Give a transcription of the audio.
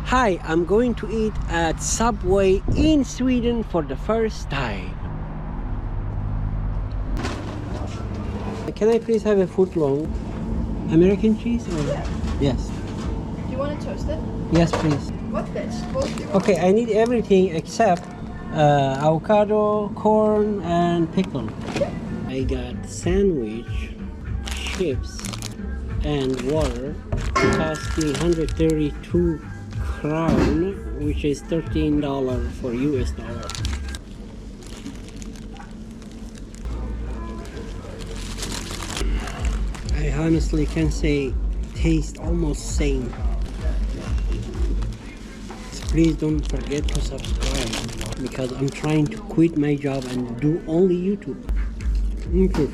Hi, I'm going to eat at Subway in Sweden for the first time. Can I please have a footlong? American cheese or? Yes. Do you want it toasted? Yes, please. What vegetables do you want? Okay, I need everything except avocado, corn, and pickle. I got sandwich, chips, and water. It cost me 132 crown, which is $13 for US dollar. I honestly can say taste almost same. So please don't forget to subscribe because I'm trying to quit my job and do only YouTube. Okay.